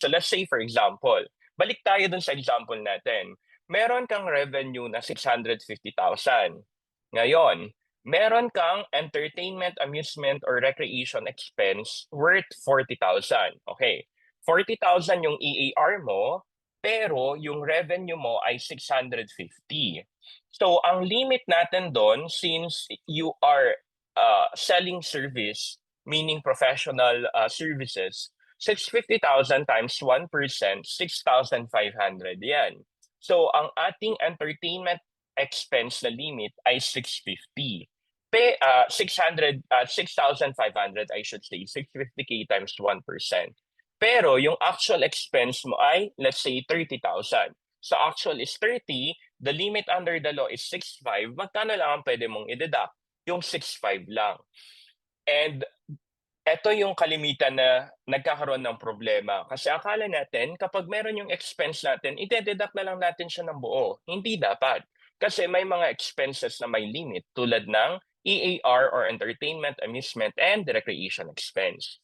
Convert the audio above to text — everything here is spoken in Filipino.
So let's say for example, balik tayo dun sa example natin. Meron kang revenue na 650,000. Ngayon, meron kang entertainment, amusement, or recreation expense worth 40,000. Okay, 40,000 yung EAR mo, pero yung revenue mo ay 650. So ang limit natin doon, since you are selling service, meaning professional services, 650,000 times 1%, 6,500 yan. So ang ating entertainment expense na limit ay 650. 6,500 I should say, 650K times 1%. Pero yung actual expense mo ay, let's say, 30,000. So actual is 30, the limit under the law is 6,500, magkano lang ang pwede mong i-deduct? Yung 6,500 lang. And eto yung kalimitan na nagkakaroon ng problema. Kasi akala natin, kapag meron yung expense natin, ide-deduct na lang natin siya ng buo. Hindi dapat. Kasi may mga expenses na may limit tulad ng EAR or entertainment, amusement, and recreation expense.